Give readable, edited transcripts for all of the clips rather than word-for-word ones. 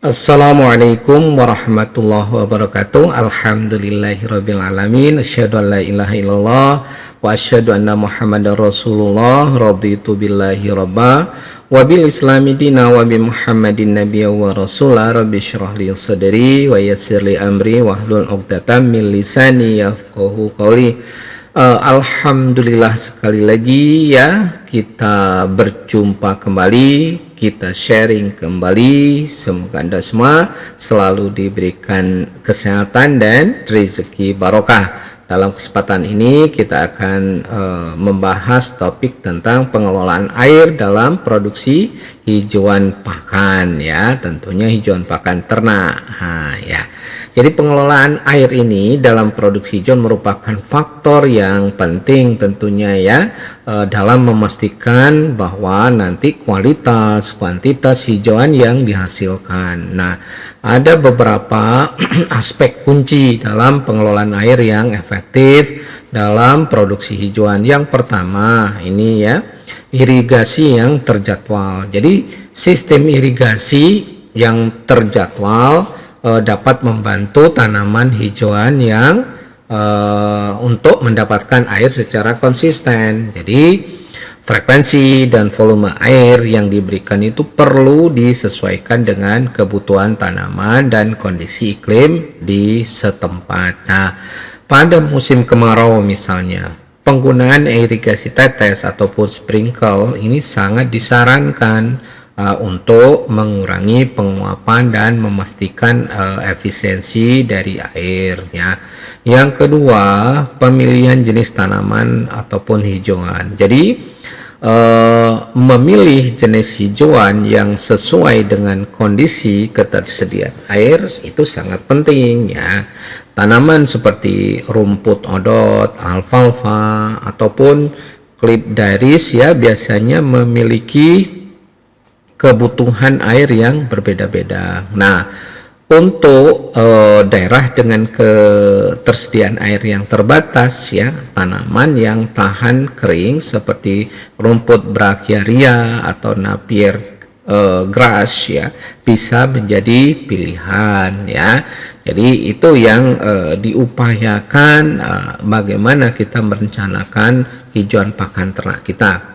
Assalamualaikum warahmatullahi wabarakatuh. Alhamdulillahirrabbilalamin. Asyhadu an la ilaha illallah wa asyhadu anna muhammadar rasulullah. Raditu billahi rabba wa bil islami dina wa bi muhammadin nabiyya wa rasula. Rabbi syrah li sadri wa yassir li amri wahlul 'uqdatam min lisani yafqahu qawli. Alhamdulillah sekali lagi ya, kita berjumpa kembali, kita sharing kembali. Semoga Anda semua selalu diberikan kesehatan dan rezeki barokah. Dalam kesempatan ini kita akan membahas topik tentang pengelolaan air dalam produksi hijauan pakan ya, tentunya hijauan pakan ternak. Ya. Jadi pengelolaan air ini dalam produksi hijauan merupakan faktor yang penting tentunya ya, dalam memastikan bahwa nanti kualitas, kuantitas hijauan yang dihasilkan. Nah, ada beberapa aspek kunci dalam pengelolaan air yang efektif dalam produksi hijauan. Yang pertama ini ya, irigasi yang terjadwal. Jadi sistem irigasi yang terjadwal dapat membantu tanaman hijauan yang untuk mendapatkan air secara konsisten. Jadi frekuensi dan volume air yang diberikan itu perlu disesuaikan dengan kebutuhan tanaman dan kondisi iklim di setempat. Nah, pada musim kemarau misalnya, penggunaan irigasi tetes ataupun sprinkle ini sangat disarankan untuk mengurangi penguapan dan memastikan efisiensi dari air ya. Yang kedua, pemilihan jenis tanaman ataupun hijauan. Jadi memilih jenis hijauan yang sesuai dengan kondisi ketersediaan air itu sangat penting ya. Tanaman seperti rumput odot, alfalfa ataupun klipdaris ya biasanya memiliki kebutuhan air yang berbeda-beda. Nah, untuk daerah dengan ketersediaan air yang terbatas ya, tanaman yang tahan kering seperti rumput brachiaria atau napier grass ya bisa menjadi pilihan ya. Jadi itu yang diupayakan bagaimana kita merencanakan hijauan pakan ternak kita.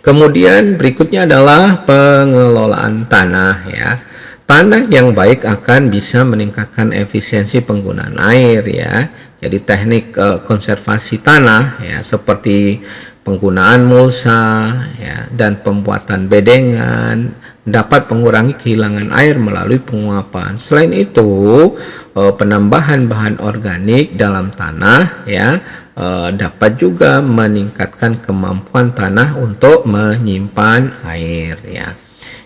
Kemudian berikutnya adalah pengelolaan tanah ya. Tanah yang baik akan bisa meningkatkan efisiensi penggunaan air ya. Jadi teknik konservasi tanah ya seperti penggunaan mulsa ya dan pembuatan bedengan dapat mengurangi kehilangan air melalui penguapan. Selain itu, penambahan bahan organik dalam tanah ya dapat juga meningkatkan kemampuan tanah untuk menyimpan air ya.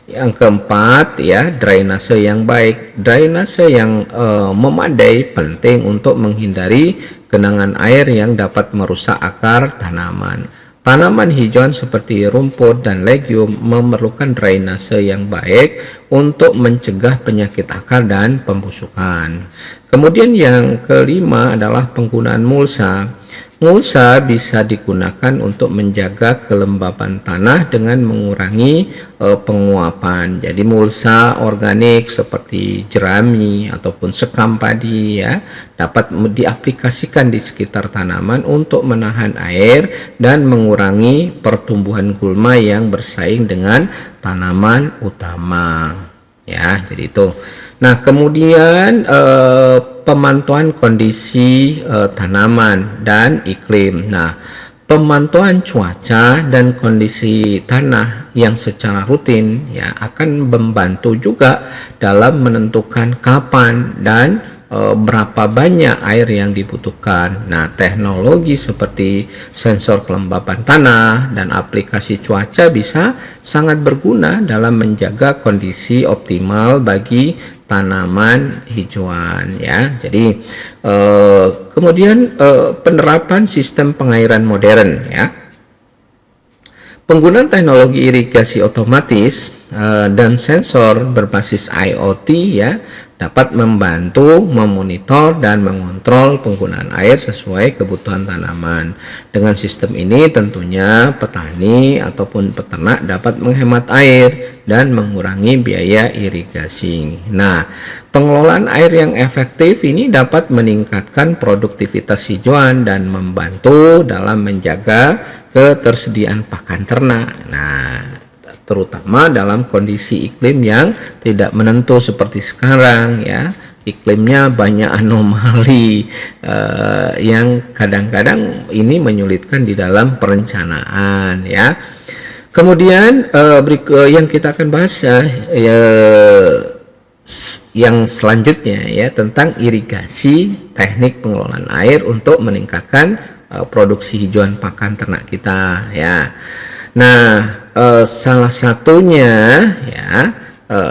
Yang keempat ya, drainase yang baik. Drainase yang memadai penting untuk menghindari genangan air yang dapat merusak akar tanaman. Tanaman hijauan seperti rumput dan legume memerlukan drainase yang baik untuk mencegah penyakit akar dan pembusukan. Kemudian yang kelima adalah penggunaan mulsa. Mulsa bisa digunakan untuk menjaga kelembapan tanah dengan mengurangi penguapan. Jadi mulsa organik seperti jerami ataupun sekam padi ya dapat diaplikasikan di sekitar tanaman untuk menahan air dan mengurangi pertumbuhan gulma yang bersaing dengan tanaman utama. Ya, jadi itu. Nah, kemudian pemantauan kondisi tanaman dan iklim. Nah, pemantauan cuaca dan kondisi tanah yang secara rutin ya akan membantu juga dalam menentukan kapan dan berapa banyak air yang dibutuhkan. Nah, teknologi seperti sensor kelembapan tanah dan aplikasi cuaca bisa sangat berguna dalam menjaga kondisi optimal bagi tanaman hijauan ya. Jadi kemudian penerapan sistem pengairan modern ya. Penggunaan teknologi irigasi otomatis dan sensor berbasis IoT ya dapat membantu memonitor dan mengontrol penggunaan air sesuai kebutuhan tanaman. Dengan sistem ini tentunya petani ataupun peternak dapat menghemat air dan mengurangi biaya irigasi. Nah, pengelolaan air yang efektif ini dapat meningkatkan produktivitas hijauan dan membantu dalam menjaga ketersediaan pakan ternak. Nah, terutama dalam kondisi iklim yang tidak menentu seperti sekarang ya. Iklimnya banyak anomali yang kadang-kadang ini menyulitkan di dalam perencanaan ya. Kemudian yang kita akan bahas yang selanjutnya ya tentang irigasi, teknik pengelolaan air untuk meningkatkan produksi hijauan pakan ternak kita ya. Nah, salah satunya ya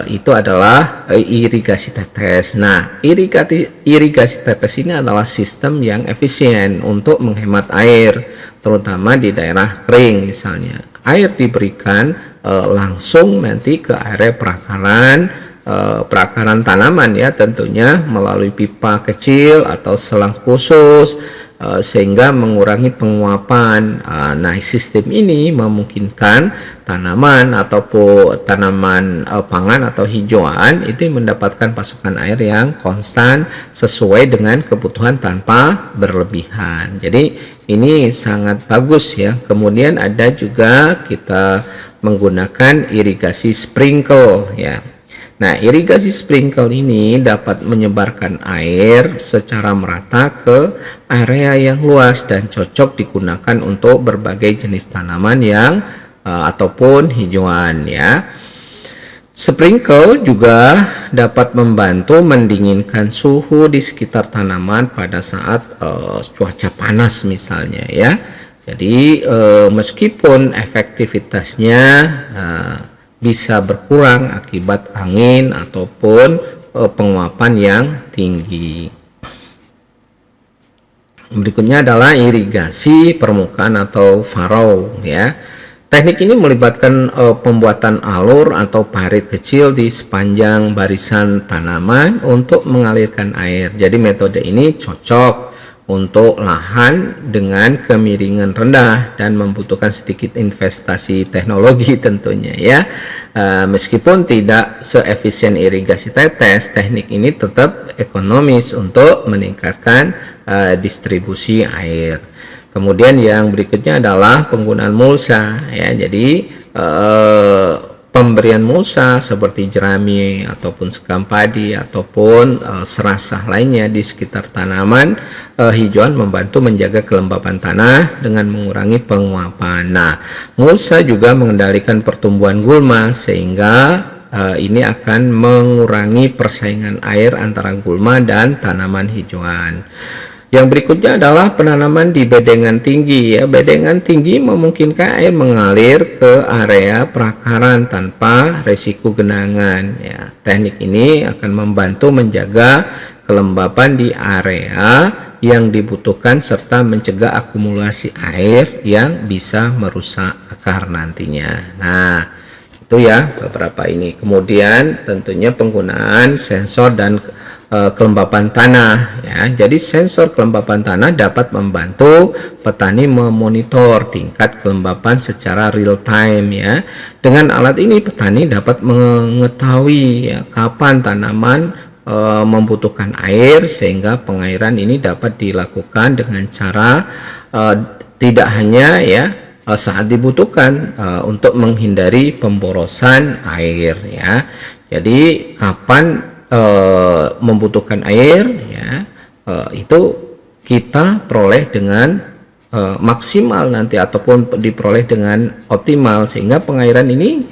itu adalah irigasi tetes. Nah, irigasi tetes ini adalah sistem yang efisien untuk menghemat air, terutama di daerah kering misalnya. Air diberikan langsung nanti ke area perakaran tanaman ya, tentunya melalui pipa kecil atau selang khusus sehingga mengurangi penguapan. Nah, sistem ini memungkinkan tanaman ataupun tanaman pangan atau hijauan itu mendapatkan pasokan air yang konstan sesuai dengan kebutuhan tanpa berlebihan. Jadi ini sangat bagus ya. Kemudian ada juga kita menggunakan irigasi sprinkle ya. Nah, irigasi sprinkle ini dapat menyebarkan air secara merata ke area yang luas dan cocok digunakan untuk berbagai jenis tanaman yang ataupun hijauan ya. Sprinkle juga dapat membantu mendinginkan suhu di sekitar tanaman pada saat cuaca panas misalnya ya. Jadi meskipun efektivitasnya bisa berkurang akibat angin ataupun penguapan yang tinggi. Berikutnya adalah irigasi permukaan atau furrow ya. Teknik ini melibatkan pembuatan alur atau parit kecil di sepanjang barisan tanaman untuk mengalirkan air. Jadi metode ini cocok untuk lahan dengan kemiringan rendah dan membutuhkan sedikit investasi teknologi tentunya ya. Meskipun tidak seefisien irigasi tetes, teknik ini tetap ekonomis untuk meningkatkan distribusi air. Kemudian yang berikutnya adalah penggunaan mulsa ya. Jadi pemberian mulsa seperti jerami ataupun sekam padi ataupun serasah lainnya di sekitar tanaman hijauan membantu menjaga kelembapan tanah dengan mengurangi penguapan. Nah, mulsa juga mengendalikan pertumbuhan gulma sehingga ini akan mengurangi persaingan air antara gulma dan tanaman hijauan. Yang berikutnya adalah penanaman di bedengan tinggi ya. Bedengan tinggi memungkinkan air mengalir ke area perakaran tanpa resiko genangan ya. Teknik ini akan membantu menjaga kelembapan di area yang dibutuhkan serta mencegah akumulasi air yang bisa merusak akar nantinya. Nah, itu ya beberapa ini. Kemudian tentunya penggunaan sensor dan kelembapan tanah ya. Jadi sensor kelembapan tanah dapat membantu petani memonitor tingkat kelembapan secara real time ya. Dengan alat ini petani dapat mengetahui ya, kapan tanaman membutuhkan air sehingga pengairan ini dapat dilakukan dengan cara tidak hanya ya saat dibutuhkan untuk menghindari pemborosan air ya. Jadi kapan membutuhkan air ya itu kita peroleh dengan maksimal nanti ataupun diperoleh dengan optimal sehingga pengairan ini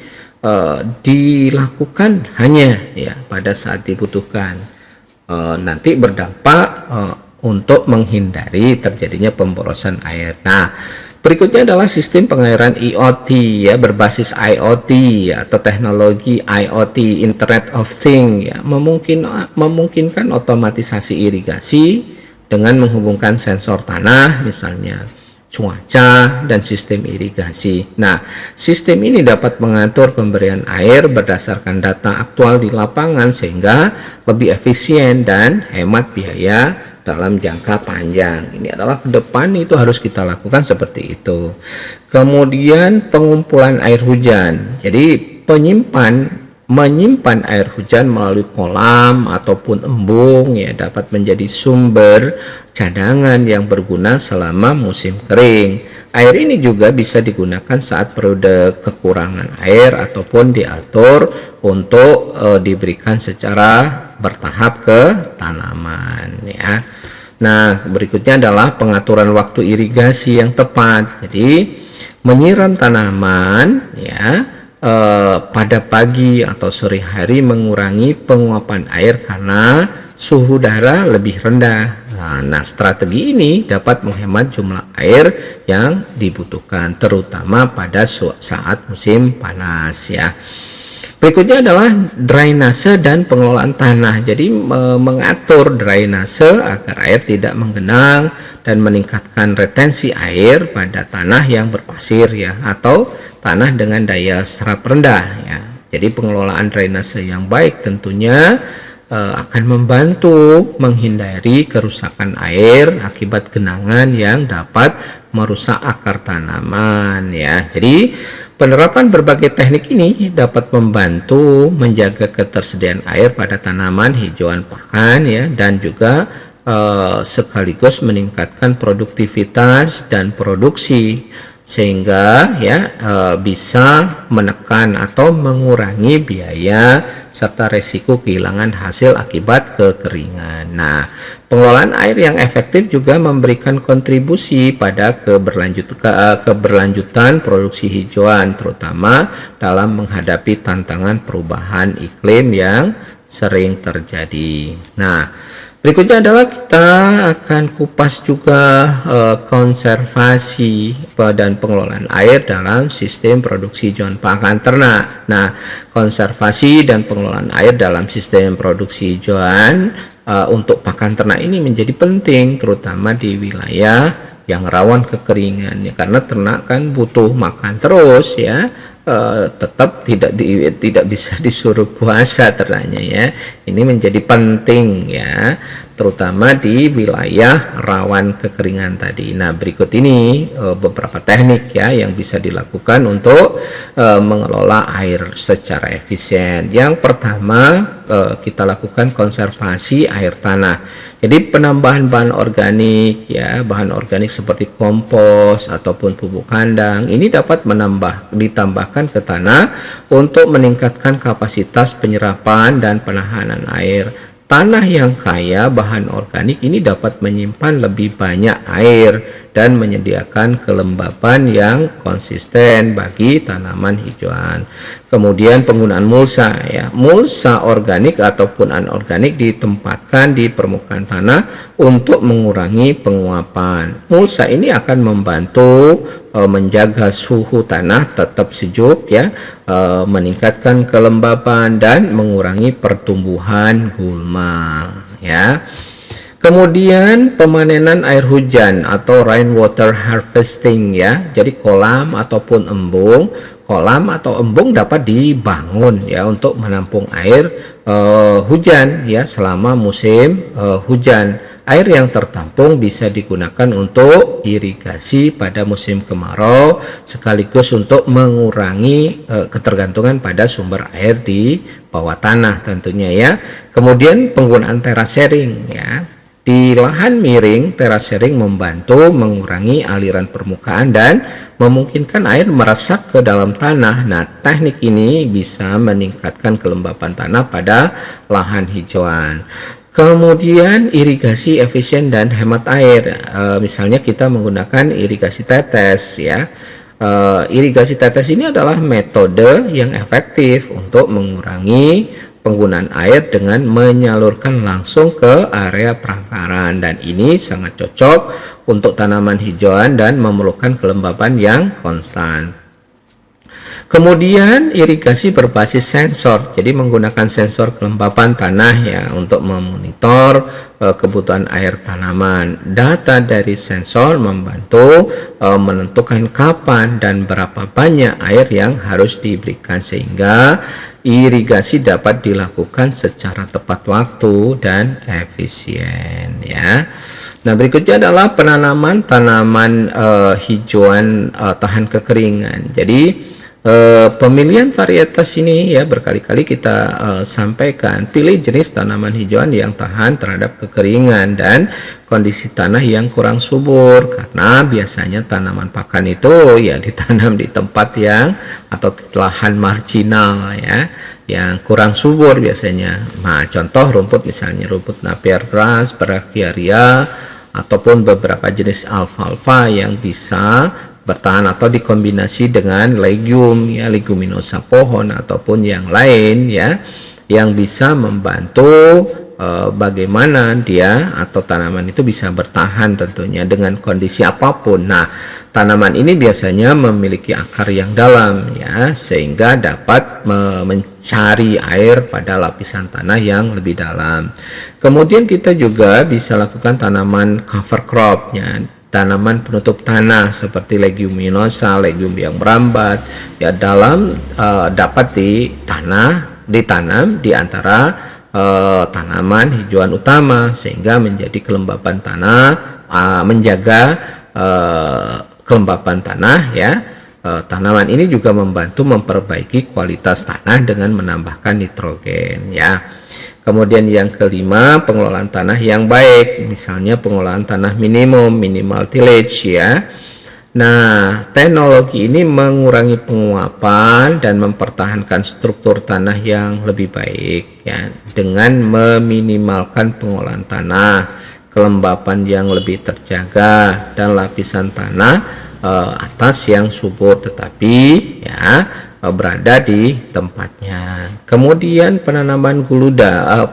dilakukan hanya ya pada saat dibutuhkan, nanti berdampak untuk menghindari terjadinya pemborosan air. Nah, berikutnya adalah sistem pengairan IoT ya, berbasis IoT ya, atau teknologi IoT, Internet of Things ya, memungkinkan otomatisasi irigasi dengan menghubungkan sensor tanah misalnya. cuaca, dan sistem irigasi. Nah, sistem ini dapat mengatur pemberian air berdasarkan data aktual di lapangan sehingga lebih efisien dan hemat biaya dalam jangka panjang. Ini adalah ke depan itu harus kita lakukan seperti itu. Kemudian pengumpulan air hujan. Jadi menyimpan air hujan melalui kolam ataupun embung ya dapat menjadi sumber cadangan yang berguna selama musim kering. Air ini juga bisa digunakan saat periode kekurangan air ataupun diatur untuk diberikan secara bertahap ke tanaman ya. Nah, berikutnya adalah pengaturan waktu irigasi yang tepat. Jadi menyiram tanaman ya pada pagi atau sore hari mengurangi penguapan air karena suhu udara lebih rendah. Nah, strategi ini dapat menghemat jumlah air yang dibutuhkan terutama pada saat musim panas ya. Berikutnya adalah drainase dan pengelolaan tanah. Jadi mengatur drainase agar air tidak menggenang dan meningkatkan retensi air pada tanah yang berpasir ya atau tanah dengan daya serap rendah ya. Jadi pengelolaan drainase yang baik tentunya akan membantu menghindari kerusakan air akibat genangan yang dapat merusak akar tanaman ya. Jadi penerapan berbagai teknik ini dapat membantu menjaga ketersediaan air pada tanaman hijauan pakan ya dan juga sekaligus meningkatkan produktivitas dan produksi sehingga ya bisa menekan atau mengurangi biaya serta resiko kehilangan hasil akibat kekeringan. Nah, pengelolaan air yang efektif juga memberikan kontribusi pada keberlanjutan produksi hijauan terutama dalam menghadapi tantangan perubahan iklim yang sering terjadi. Nah, berikutnya adalah kita akan kupas juga konservasi dan pengelolaan air dalam sistem produksi hijauan pakan ternak. Nah, konservasi dan pengelolaan air dalam sistem produksi hijauan untuk pakan ternak ini menjadi penting terutama di wilayah yang rawan kekeringan ya, karena ternak kan butuh makan terus ya. Tetap tidak bisa disuruh puasa ternaknya ya. Ini menjadi penting ya, terutama di wilayah rawan kekeringan tadi. Nah, berikut ini beberapa teknik ya yang bisa dilakukan untuk mengelola air secara efisien. Yang pertama kita lakukan konservasi air tanah. Jadi penambahan bahan organik ya, bahan organik seperti kompos ataupun pupuk kandang ini dapat ditambahkan ke tanah untuk meningkatkan kapasitas penyerapan dan penahanan air. Tanah yang kaya bahan organik ini dapat menyimpan lebih banyak air dan menyediakan kelembapan yang konsisten bagi tanaman hijauan. Kemudian penggunaan mulsa ya. Mulsa organik ataupun anorganik ditempatkan di permukaan tanah untuk mengurangi penguapan. Mulsa ini akan membantu menjaga suhu tanah tetap sejuk ya, meningkatkan kelembapan dan mengurangi pertumbuhan gulma ya. Kemudian pemanenan air hujan atau rainwater harvesting ya. Jadi kolam ataupun embung dapat dibangun ya untuk menampung air hujan ya selama musim hujan. Air yang tertampung bisa digunakan untuk irigasi pada musim kemarau sekaligus untuk mengurangi ketergantungan pada sumber air di bawah tanah tentunya ya. Kemudian penggunaan terasering ya. Di lahan miring, terasering membantu mengurangi aliran permukaan dan memungkinkan air meresap ke dalam tanah. Nah, teknik ini bisa meningkatkan kelembapan tanah pada lahan hijauan. Kemudian irigasi efisien dan hemat air. Misalnya kita menggunakan irigasi tetes ya. Irigasi tetes ini adalah metode yang efektif untuk mengurangi penggunaan air dengan menyalurkan langsung ke area perakaran, dan ini sangat cocok untuk tanaman hijauan dan memerlukan kelembapan yang konstan. Kemudian irigasi berbasis sensor, jadi menggunakan sensor kelembapan tanah ya untuk memonitor kebutuhan air tanaman. Data dari sensor membantu menentukan kapan dan berapa banyak air yang harus diberikan sehingga irigasi dapat dilakukan secara tepat waktu dan efisien ya. Nah, berikutnya adalah penanaman tanaman hijauan tahan kekeringan. Jadi pemilihan varietas ini ya berkali-kali kita sampaikan, pilih jenis tanaman hijauan yang tahan terhadap kekeringan dan kondisi tanah yang kurang subur, karena biasanya tanaman pakan itu ya ditanam di tempat yang atau lahan marginal ya yang kurang subur biasanya. Nah, contoh rumput misalnya rumput Napier grass, Brachiaria ataupun beberapa jenis alfalfa yang bisa bertahan atau dikombinasi dengan legume ya, leguminosa pohon ataupun yang lain ya yang bisa membantu bagaimana dia atau tanaman itu bisa bertahan tentunya dengan kondisi apapun. Nah, tanaman ini biasanya memiliki akar yang dalam ya sehingga dapat mencari air pada lapisan tanah yang lebih dalam. Kemudian kita juga bisa lakukan tanaman cover crop ya, tanaman penutup tanah seperti leguminosa, legume yang merambat ya dapat ditanam di antara tanaman hijauan utama sehingga menjadi kelembapan tanah, menjaga kelembapan tanah ya. Tanaman ini juga membantu memperbaiki kualitas tanah dengan menambahkan nitrogen ya. Kemudian yang kelima, pengelolaan tanah yang baik, misalnya pengelolaan tanah minimal tillage ya. Nah, teknologi ini mengurangi penguapan dan mempertahankan struktur tanah yang lebih baik ya dengan meminimalkan pengolahan tanah, kelembapan yang lebih terjaga dan lapisan tanah atas yang subur tetapi ya berada di tempatnya. Kemudian penanaman guludan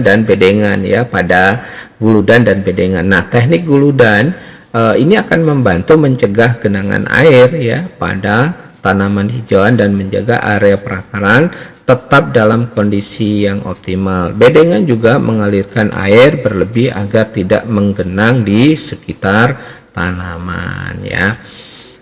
dan bedengan ya pada guludan dan bedengan. Nah, teknik guludan ini akan membantu mencegah genangan air ya pada tanaman hijauan dan menjaga area perakaran tetap dalam kondisi yang optimal. Bedengan juga mengalirkan air berlebih agar tidak menggenang di sekitar tanaman ya.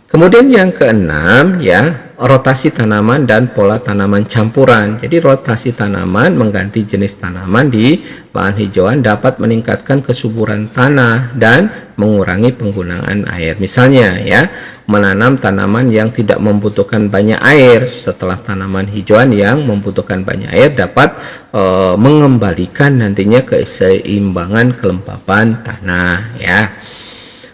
Kemudian yang keenam ya, rotasi tanaman dan pola tanaman campuran. Jadi rotasi tanaman mengganti jenis tanaman di lahan hijauan dapat meningkatkan kesuburan tanah dan mengurangi penggunaan air. Misalnya ya, menanam tanaman yang tidak membutuhkan banyak air setelah tanaman hijauan yang membutuhkan banyak air dapat mengembalikan nantinya keseimbangan kelembapan tanah ya.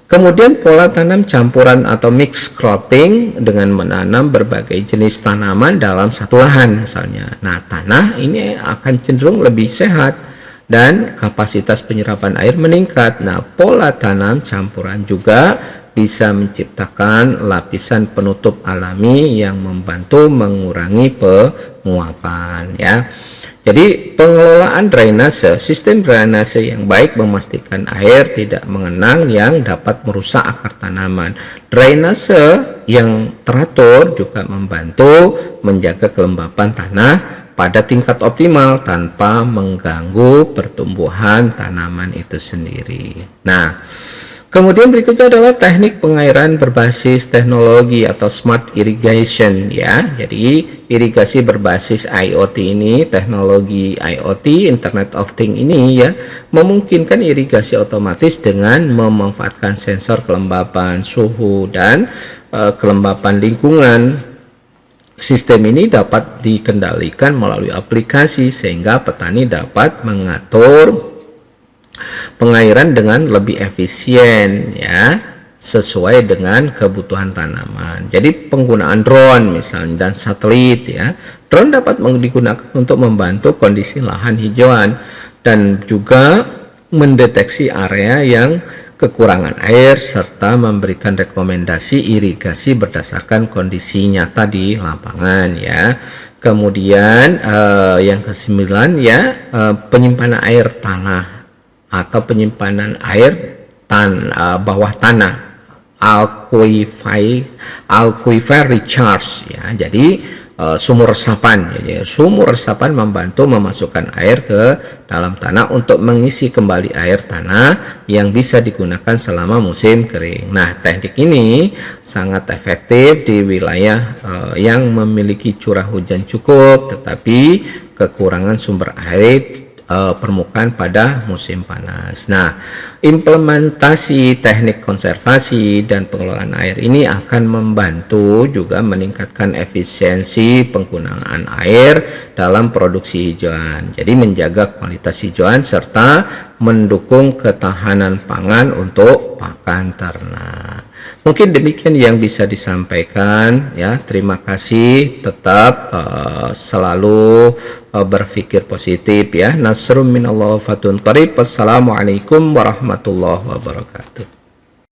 Kemudian pola tanam campuran atau mix cropping dengan menanam berbagai jenis tanaman dalam satu lahan misalnya. Nah, tanah ini akan cenderung lebih sehat dan kapasitas penyerapan air meningkat. Nah, pola tanam campuran juga bisa menciptakan lapisan penutup alami yang membantu mengurangi penguapan ya. Jadi pengelolaan drainase, sistem drainase yang baik memastikan air tidak mengenang yang dapat merusak akar tanaman. Drainase yang teratur juga membantu menjaga kelembapan tanah pada tingkat optimal tanpa mengganggu pertumbuhan tanaman itu sendiri. Nah, kemudian berikutnya adalah teknik pengairan berbasis teknologi atau smart irrigation ya. Jadi irigasi berbasis IoT ini, teknologi IoT, Internet of Things ini ya, memungkinkan irigasi otomatis dengan memanfaatkan sensor kelembapan, suhu dan kelembapan lingkungan. Sistem ini dapat dikendalikan melalui aplikasi sehingga petani dapat mengatur pengairan dengan lebih efisien ya sesuai dengan kebutuhan tanaman. Jadi penggunaan drone misalnya dan satelit ya. Drone dapat digunakan untuk membantu kondisi lahan hijauan dan juga mendeteksi area yang kekurangan air serta memberikan rekomendasi irigasi berdasarkan kondisi nyata di lapangan ya. Kemudian yang kesembilan ya, penyimpanan air tanah atau penyimpanan air bawah tanah aquifer recharge ya. Jadi sumur resapan. Jadi sumur resapan membantu memasukkan air ke dalam tanah untuk mengisi kembali air tanah yang bisa digunakan selama musim kering. Nah, teknik ini sangat efektif di wilayah yang memiliki curah hujan cukup tetapi kekurangan sumber air permukaan pada musim panas. Nah, implementasi teknik konservasi dan pengelolaan air ini akan membantu juga meningkatkan efisiensi penggunaan air dalam produksi hijauan. Jadi menjaga kualitas hijauan serta mendukung ketahanan pangan untuk pakan ternak. Mungkin demikian yang bisa disampaikan ya. Terima kasih, tetap selalu berpikir positif ya. Nasrun minallah fatun qarib. Wassalamualaikum warahmatullahi wabarakatuh.